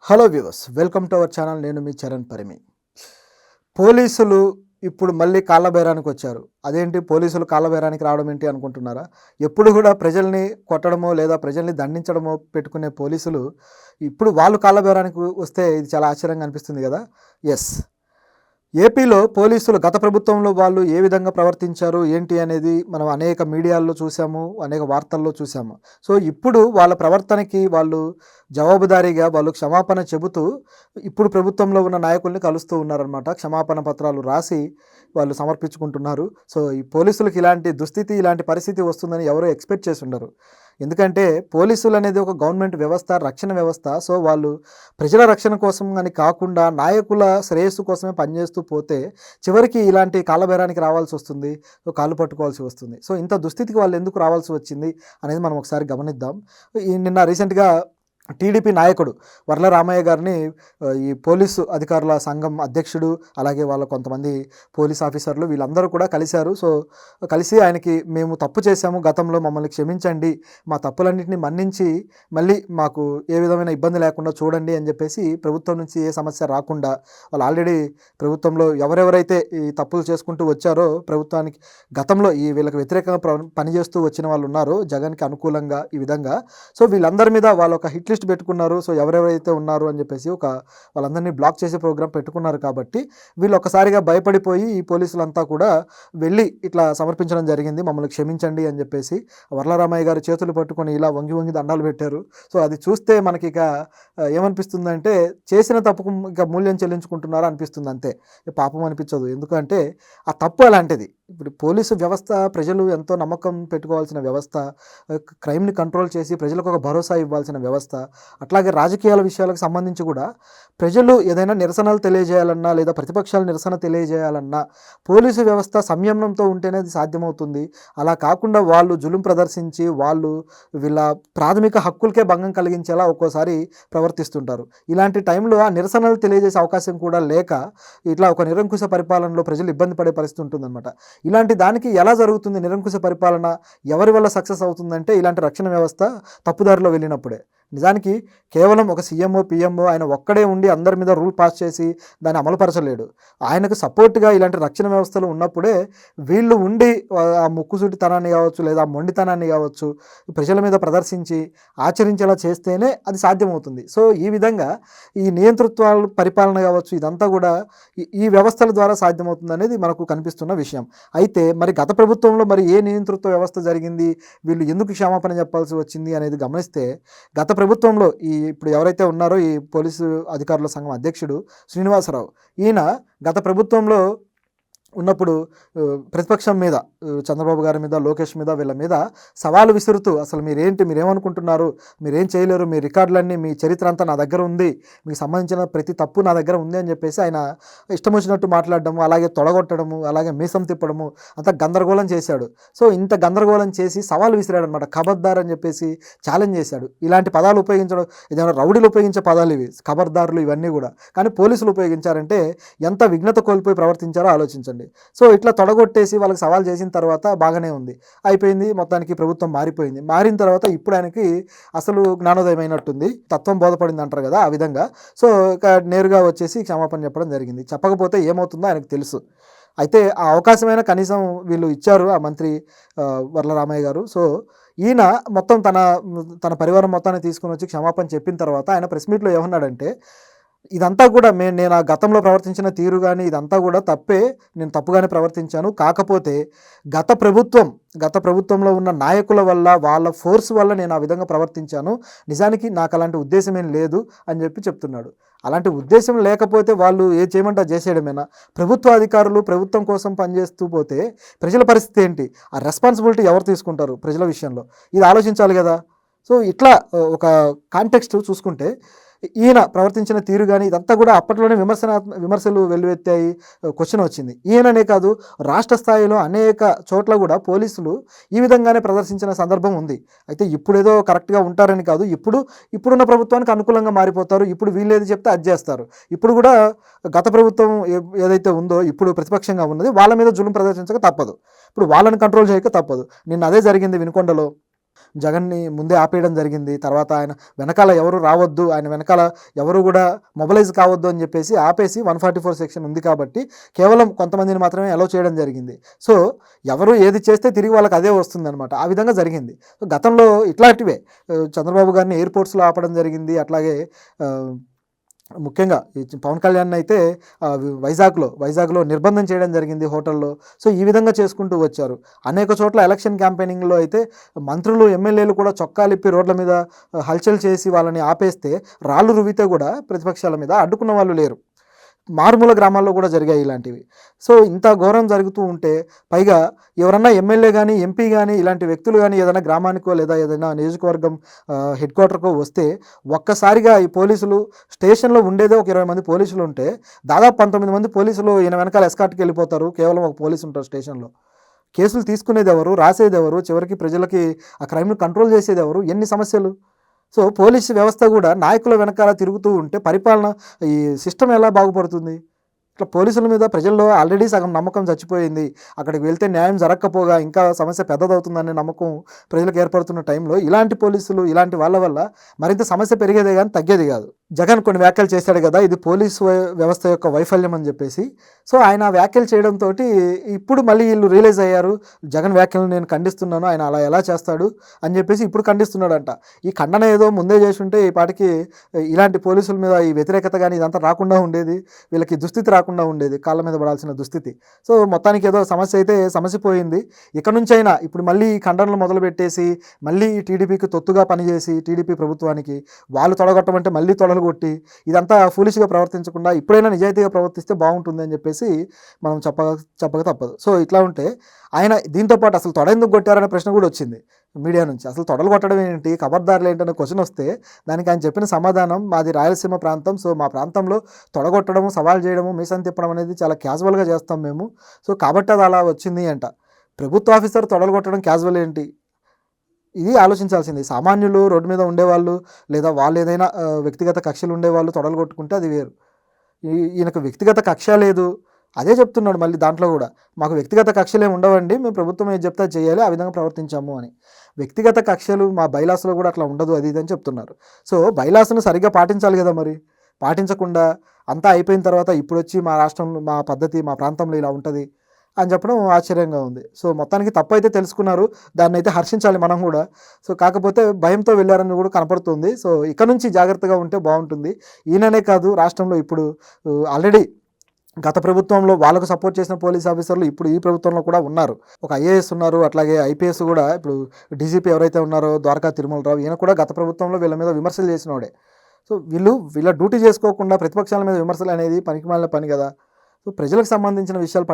Hello viewers, welcome to our channel. నేను మీ చరణ్ పరిమి. పోలీసులు ఇప్పుడు మళ్ళీ కాళ్ళబేరానికి వచ్చారు. అదేంటి పోలీసులు కాళ్ళబేరానికి రావడం ఏంటి అనుకుంటున్నారా? ఎప్పుడు కూడా ప్రజల్ని కొట్టడమో లేదా ప్రజల్ని దండించడమో పెట్టుకునే పోలీసులు ఇప్పుడు వాళ్ళు కాళ్ళబేరానికి వస్తే ఇది చాలా ఆశ్చర్యంగా అనిపిస్తుంది కదా. ఎస్, ఏపీలో పోలీసులు గత ప్రభుత్వంలో వాళ్ళు ఏ విధంగా ప్రవర్తించారు ఏంటి అనేది మనం అనేక మీడియాల్లో చూసాము, అనేక వార్తల్లో చూసాము. సో ఇప్పుడు వాళ్ళ ప్రవర్తనకి వాళ్ళు జవాబుదారీగా వాళ్ళు క్షమాపణ చెబుతూ ఇప్పుడు ప్రభుత్వంలో ఉన్న నాయకుల్ని కలుస్తూ ఉన్నారనమాట. క్షమాపణ పత్రాలు రాసి వాళ్ళు సమర్పించుకుంటున్నారు. సో ఈ పోలీసులకు ఇలాంటి దుస్థితి, ఇలాంటి పరిస్థితి వస్తుందని ఎవరూ ఎక్స్పెక్ట్ చేసి ఉండరు. ఎందుకంటే పోలీసులు అనేది ఒక గవర్నమెంట్ వ్యవస్థ, రక్షణ వ్యవస్థ. సో వాళ్ళు ప్రజల రక్షణ కోసం అని కాకుండా నాయకుల శ్రేయస్సు కోసమే పనిచేస్తూ పోతే చివరికి ఇలాంటి కాళ్ళబేరానికి రావాల్సి వస్తుంది, కాళ్ళు పట్టుకోవాల్సి వస్తుంది. సో ఇంత దుస్థితికి వాళ్ళు ఎందుకు రావాల్సి వచ్చింది అనేది మనం ఒకసారి గమనిద్దాం. నిన్న రీసెంట్గా టీడీపీ నాయకుడు వర్ల రామయ్య గారిని ఈ పోలీసు అధికారుల సంఘం అధ్యక్షుడు, అలాగే వాళ్ళ కొంతమంది పోలీస్ ఆఫీసర్లు వీళ్ళందరూ కూడా కలిశారు. సో కలిసి ఆయనకి మేము తప్పు చేశాము, గతంలో మమ్మల్ని క్షమించండి, మా తప్పులన్నింటినీ మన్నించి మళ్ళీ మాకు ఏ విధమైన ఇబ్బంది లేకుండా చూడండి అని చెప్పేసి, ప్రభుత్వం నుంచి ఏ సమస్య రాకుండా వాళ్ళు ఆల్రెడీ ప్రభుత్వంలో ఎవరెవరైతే ఈ తప్పులు చేసుకుంటూ వచ్చారో ప్రభుత్వానికి గతంలో ఈ వీళ్ళకి వ్యతిరేకంగా పనిచేస్తూ వచ్చిన వాళ్ళు ఉన్నారో జగన్కి అనుకూలంగా ఈ విధంగా, సో వీళ్ళందరి మీద వాళ్ళు ఒక హిట్ లిస్ట్ పెట్టుకున్నారు. సో ఎవరెవరైతే ఉన్నారు అని చెప్పేసి వాళ్ళందరినీ బ్లాక్ చేసే ప్రోగ్రాం పెట్టుకున్నారు. కాబట్టి వీళ్ళు ఒకసారిగా భయపడిపోయి ఈ పోలీసులంతా కూడా వెళ్ళి ఇట్లా సమర్పించడం జరిగింది, మమ్మల్ని క్షమించండి అని చెప్పేసి. వర్లరామయ్య గారు చేతులు పట్టుకొని ఇలా వంగి వంగి దండాలు పెట్టారు. సో అది చూస్తే మనకి ఇక ఏమనిపిస్తుందంటే చేసిన తప్పుకు ఇక మూల్యం చెల్లించుకుంటున్నారా అనిపిస్తుంది, అంతే. పాపం అనిపించదు. ఎందుకంటే ఆ తప్పు అలాంటిది. ఇప్పుడు పోలీసు వ్యవస్థ ప్రజలు ఎంతో నమ్మకం పెట్టుకోవాల్సిన వ్యవస్థ, క్రైమ్ని కంట్రోల్ చేసి ప్రజలకు ఒక భరోసా ఇవ్వాల్సిన వ్యవస్థ. అట్లాగే రాజకీయాల విషయాలకు సంబంధించి కూడా ప్రజలు ఏదైనా నిరసనలు తెలియజేయాలన్నా లేదా ప్రతిపక్షాలు నిరసన తెలియజేయాలన్నా పోలీసు వ్యవస్థ సంయమనంతో ఉంటేనే అది సాధ్యమవుతుంది. అలా కాకుండా వాళ్ళు జులుం ప్రదర్శించి వాళ్ళు వీళ్ళ ప్రాథమిక హక్కులకే భంగం కలిగించేలా ఒక్కోసారి ప్రవర్తిస్తుంటారు. ఇలాంటి టైంలో ఆ నిరసనలు తెలియజేసే అవకాశం కూడా లేక ఇట్లా ఒక నిరంకుశ పరిపాలనలో ప్రజలు ఇబ్బంది పడే పరిస్థితి ఉంటుందన్నమాట. ఇలాంటి దానికి ఎలా జరుగుతుంది నిరంకుశ పరిపాలన, ఎవరి వల్ల సక్సెస్ అవుతుందంటే ఇలాంటి రక్షణ వ్యవస్థ తప్పుదారిలో వెళ్ళినప్పుడే. నిజానికి కేవలం ఒక సీఎంఓ పిఎంఓ ఆయన ఒక్కడే ఉండి అందరి మీద రూల్ పాస్ చేసి దాన్ని అమలుపరచలేడు. ఆయనకు సపోర్ట్గా ఇలాంటి రక్షణ వ్యవస్థలు ఉన్నప్పుడే వీళ్ళు ఉండి ఆ ముక్కుసూటితనాన్ని కావచ్చు లేదా మొండితనాన్ని కావచ్చు ప్రజల మీద ప్రదర్శించి ఆచరించేలా చేస్తేనే అది సాధ్యమవుతుంది. సో ఈ విధంగా ఈ నియంతృత్వాలు పరిపాలన కావచ్చు ఇదంతా కూడా ఈ వ్యవస్థల ద్వారా సాధ్యమవుతుంది అనేది మనకు కనిపిస్తున్న విషయం. అయితే మరి గత ప్రభుత్వంలో మరి ఏ నియంతృత్వ వ్యవస్థ జరిగింది, వీళ్ళు ఎందుకు క్షమాపణ చెప్పాల్సి వచ్చింది అనేది గమనిస్తే, గత ప్రభుత్వంలో ఇప్పుడు ఎవరైతే ఉన్నారో ఈ పోలీసు అధికారుల సంఘం అధ్యక్షుడు శ్రీనివాసరావు, ఈయన గత ప్రభుత్వంలో ఉన్నప్పుడు ప్రతిపక్షం మీద చంద్రబాబు గారి మీద, లోకేష్ మీద, వీళ్ళ మీద సవాలు విసురుతూ అసలు మీరేమనుకుంటున్నారు, మీరేం చేయలేరు, మీ రికార్డులన్నీ, మీ చరిత్ర అంతా నా దగ్గర ఉంది, మీకు సంబంధించిన ప్రతి తప్పు నా దగ్గర ఉంది అని చెప్పేసి ఆయన ఇష్టం వచ్చినట్టు మాట్లాడడము, అలాగే తొడగొట్టడము, అలాగే మీసం తిప్పడము అంతా గందరగోళం చేశాడు. సో ఇంత గందరగోళం చేసి సవాలు విసిరాడు అనమాట. ఖబర్దార్ అని చెప్పేసి ఛాలెంజ్ చేశాడు. ఇలాంటి పదాలు ఉపయోగించడం ఏదైనా రౌడీలు ఉపయోగించే పదాలు ఇవి, ఖబర్దారులు ఇవన్నీ కూడా. కానీ పోలీసులు ఉపయోగించారంటే ఎంత విఘ్నత కోల్పోయి ప్రవర్తించారో ఆలోచించండి. సో ఇట్లా తొడగొట్టేసి వాళ్ళకి సవాల్ చేసిన తర్వాత బాగానే ఉంది, అయిపోయింది, మొత్తానికి ప్రభుత్వం మారిపోయింది. మారిన తర్వాత ఇప్పుడు ఆయనకి అసలు జ్ఞానోదయం అయినట్టుంది, తత్వం బోధపడింది అంటారు కదా, ఆ విధంగా. సో ఇక నేరుగా వచ్చేసి క్షమాపణ చెప్పడం జరిగింది. చెప్పకపోతే ఏమవుతుందో ఆయనకు తెలుసు. అయితే ఆ అవకాశమైనా కనీసం వీళ్ళు ఇచ్చారు, ఆ మంత్రి వర్ల రామయ్య గారు. సో ఈయన మొత్తం తన పరివారం మొత్తాన్ని తీసుకుని వచ్చి క్షమాపణ చెప్పిన తర్వాత ఆయన ప్రెస్ మీట్లో ఏమన్నాడంటే, ఇదంతా కూడా నేను ఆ గతంలో ప్రవర్తించిన తీరు కానీ ఇదంతా కూడా తప్పే, నేను తప్పుగానే ప్రవర్తించాను. కాకపోతే గత ప్రభుత్వంలో ఉన్న నాయకుల వల్ల, వాళ్ళ ఫోర్స్ వల్ల నేను ఆ విధంగా ప్రవర్తించాను. నిజానికి నాకు అలాంటి ఉద్దేశం ఏం లేదు అని చెప్తున్నాడు. అలాంటి ఉద్దేశం లేకపోతే వాళ్ళు ఏ చేయమంటే చేసేయడమేనా? ప్రభుత్వ అధికారులు ప్రభుత్వం కోసం పనిచేస్తూ పోతే ప్రజల పరిస్థితి ఏంటి? ఆ రెస్పాన్సిబిలిటీ ఎవరు తీసుకుంటారు ప్రజల విషయంలో? ఇది ఆలోచించాలి కదా. సో ఇట్లా ఒక కాంటెక్స్ట్ చూసుకుంటే ఈయన ప్రవర్తించిన తీరు కానీ ఇదంతా కూడా అప్పట్లోనే విమర్శలు వెల్లువెత్తాయి, క్వశ్చన్ వచ్చింది. ఈయననే కాదు, రాష్ట్ర స్థాయిలో అనేక చోట్ల కూడా పోలీసులు ఈ విధంగానే ప్రదర్శించిన సందర్భం ఉంది. అయితే ఇప్పుడేదో కరెక్ట్గా ఉంటారని కాదు, ఇప్పుడున్న ప్రభుత్వానికి అనుకూలంగా మారిపోతారు. ఇప్పుడు వీళ్ళు ఏది చెప్తే అది చేస్తారు. ఇప్పుడు కూడా గత ప్రభుత్వం ఏదైతే ఉందో ఇప్పుడు ప్రతిపక్షంగా ఉన్నది వాళ్ళ మీద జులుం ప్రదర్శించక తప్పదు, ఇప్పుడు వాళ్ళని కంట్రోల్ చేయక తప్పదు. నిన్న అదే జరిగింది వినుకొండలో. జగన్ని ముందే ఆపేయడం జరిగింది. తర్వాత ఆయన వెనకాల ఎవరు రావద్దు, ఆయన వెనకాల ఎవరు కూడా మొబలైజ్ కావద్దు అని చెప్పేసి ఆపేసి 144 సెక్షన్ ఉంది కాబట్టి కేవలం కొంతమందిని మాత్రమే అలౌ చేయడం జరిగింది. సో ఎవరు ఏది చేస్తే తిరిగి వాళ్ళకి అదే వస్తుందన్నమాట. ఆ విధంగా జరిగింది. సో గతంలో ఇట్లాంటివే చంద్రబాబు గారిని ఎయిర్పోర్ట్స్లో ఆపడం జరిగింది. అట్లాగే ముఖ్యంగా ఈ పవన్ కళ్యాణ్ అయితే వైజాగ్లో నిర్బంధం చేయడం జరిగింది హోటల్లో. సో ఈ విధంగా చేసుకుంటూ వచ్చారు. అనేక చోట్ల ఎలక్షన్ క్యాంపెయినింగ్లో అయితే మంత్రులు, ఎమ్మెల్యేలు కూడా చొక్కాలిప్పి రోడ్ల మీద హల్చల్ చేసి వాళ్ళని ఆపేస్తే, రాళ్ళు రువితే కూడా ప్రతిపక్షాల మీద అడ్డుకున్న వాళ్ళు లేరు. మారుమూల గ్రామాల్లో కూడా జరిగాయి ఇలాంటివి. సో ఇంత ఘోరం జరుగుతూ ఉంటే, పైగా ఎవరన్నా ఎమ్మెల్యే కానీ, ఎంపీ కానీ, ఇలాంటి వ్యక్తులు కానీ ఏదైనా గ్రామానికో లేదా ఏదైనా నియోజకవర్గం హెడ్ క్వార్టర్కో వస్తే ఒక్కసారిగా ఈ పోలీసులు స్టేషన్లో ఉండేదే ఒక 20 మంది పోలీసులు ఉంటే, దాదాపు 19 మంది పోలీసులు ఈయన వెనకాల ఎస్కార్ట్కి వెళ్ళిపోతారు. కేవలం ఒక పోలీసు ఉంటారు స్టేషన్లో. కేసులు తీసుకునేది ఎవరు, రాసేది ఎవరు, చివరికి ప్రజలకి ఆ క్రైమ్ను కంట్రోల్ చేసేది ఎవరు? ఎన్ని సమస్యలు. సో పోలీసు వ్యవస్థ కూడా నాయకుల వెనకాల తిరుగుతూ ఉంటే పరిపాలన, ఈ సిస్టమ్ ఎలా బాగుపడుతుంది? ఇట్లా పోలీసుల మీద ప్రజల్లో ఆల్రెడీ సగం నమ్మకం చచ్చిపోయింది. అక్కడికి వెళ్తే న్యాయం జరగకపోగా ఇంకా సమస్య పెద్దదవుతుందనే నమ్మకం ప్రజలకు ఏర్పడుతున్న టైంలో ఇలాంటి పోలీసులు, ఇలాంటి వాళ్ళ వల్ల మరింత సమస్య పెరిగేదే కానీ తగ్గేది కాదు. జగన్ కొన్ని వ్యాఖ్యలు చేశాడు కదా, ఇది పోలీసు వ్యవస్థ యొక్క వైఫల్యం అని చెప్పేసి. సో ఆయన వ్యాఖ్యలు చేయడంతో ఇప్పుడు మళ్ళీ వీళ్ళు రియలైజ్ అయ్యారు, జగన్ వ్యాఖ్యలను నేను ఖండిస్తున్నాను, ఆయన అలా ఎలా చేస్తాడు అని చెప్పేసి ఇప్పుడు ఖండిస్తున్నాడంట. ఈ ఖండన ఏదో ముందే చేసి ఉంటే ఈ పాటికి ఇలాంటి పోలీసుల మీద ఈ వ్యతిరేకత కానీ ఇదంతా రాకుండా ఉండేది, వీళ్ళకి దుస్థితి రాకుండా ఉండేది, కాళ్ళ మీద పడాల్సిన దుస్థితి. సో మొత్తానికి ఏదో సమస్య అయితే సమస్య పోయింది. ఇక నుంచైనా ఇప్పుడు మళ్ళీ ఈ ఖండనలు మొదలుపెట్టేసి మళ్ళీ టీడీపీకి తొత్తుగా పనిచేసి టీడీపీ ప్రభుత్వానికి వాళ్ళు తొడగొట్టమంటే మళ్ళీ తొడలు కొట్టి ఇదంతా ఫూలిష్గా ప్రవర్తించకుండా ఇప్పుడైనా నిజాయితీగా ప్రవర్తిస్తే బాగుంటుంది అని చెప్పేసి మనం చెప్పక తప్పదు. సో ఇట్లా ఉంటే ఆయన దీంతోపాటు అసలు తొడ ఎందుకు కొట్టారనే ప్రశ్న కూడా వచ్చింది మీడియా నుంచి. అసలు తొడలు కొట్టడం ఏంటి, ఖబర్దారులు ఏంటనే క్వశ్చన్ వస్తే దానికి ఆయన చెప్పిన సమాధానం, మాది రాయలసీమ ప్రాంతం, సో మా ప్రాంతంలో తొడగొట్టడము, సవాల్ చేయడము, మీసం తిప్పడం అనేది చాలా క్యాజువల్గా చేస్తాం మేము, సో కాబట్టి అది అలా వచ్చింది అంట. ప్రభుత్వ ఆఫీసర్ తొడలు కొట్టడం క్యాజువల్ ఏంటి? ఇది ఆలోచించాల్సింది. సామాన్యులు రోడ్డు మీద ఉండేవాళ్ళు లేదా వాళ్ళు ఏదైనా వ్యక్తిగత కక్షలు ఉండేవాళ్ళు తొడలు కొట్టుకుంటే అది వేరు. ఈయనకు వ్యక్తిగత కక్ష లేదు, అదే చెప్తున్నాడు మళ్ళీ దాంట్లో కూడా, మాకు వ్యక్తిగత కక్షలు ఏమి ఉండవండి, మేము ప్రభుత్వం ఏది చెప్తే అది చేయాలి, ఆ విధంగా ప్రవర్తించాము అని. వ్యక్తిగత కక్షలు మా బైలాస్లో కూడా అట్లా ఉండదు అది ఇది అని చెప్తున్నారు. సో బైలాస్ను సరిగ్గా పాటించాలి కదా, మరి పాటించకుండా అంతా అయిపోయిన తర్వాత ఇప్పుడు వచ్చి మా రాష్ట్రంలో మా పద్ధతి మా ప్రాంతంలో ఇలా ఉంటుంది అని చెప్పడం ఆశ్చర్యంగా ఉంది. సో మొత్తానికి తప్పు అయితే తెలుసుకున్నారు, దాన్ని అయితే హర్షించాలి మనం కూడా. సో కాకపోతే భయంతో వెళ్ళారని కూడా కనపడుతుంది. సో ఇక నుంచి జాగ్రత్తగా ఉంటే బాగుంటుంది. ఈయననే కాదు, రాష్ట్రంలో ఇప్పుడు ఆల్రెడీ గత ప్రభుత్వంలో వాళ్ళకు సపోర్ట్ చేసిన పోలీస్ ఆఫీసర్లు ఇప్పుడు ఈ ప్రభుత్వంలో కూడా ఉన్నారు. ఒక ఐఏఎస్ ఉన్నారు, అట్లాగే ఐపీఎస్ కూడా. ఇప్పుడు డీజీపీ ఎవరైతే ఉన్నారో ద్వారకా తిరుమలరావు, ఈయన కూడా గత ప్రభుత్వంలో వీళ్ళ మీద విమర్శలు చేసినోడే. సో వీళ్ళ డ్యూటీ చేసుకోకుండా ప్రతిపక్షాల మీద విమర్శలు అనేది పనికిమాలిన పని కదా. సో ప్రజలకు సంబంధించిన విషయాలు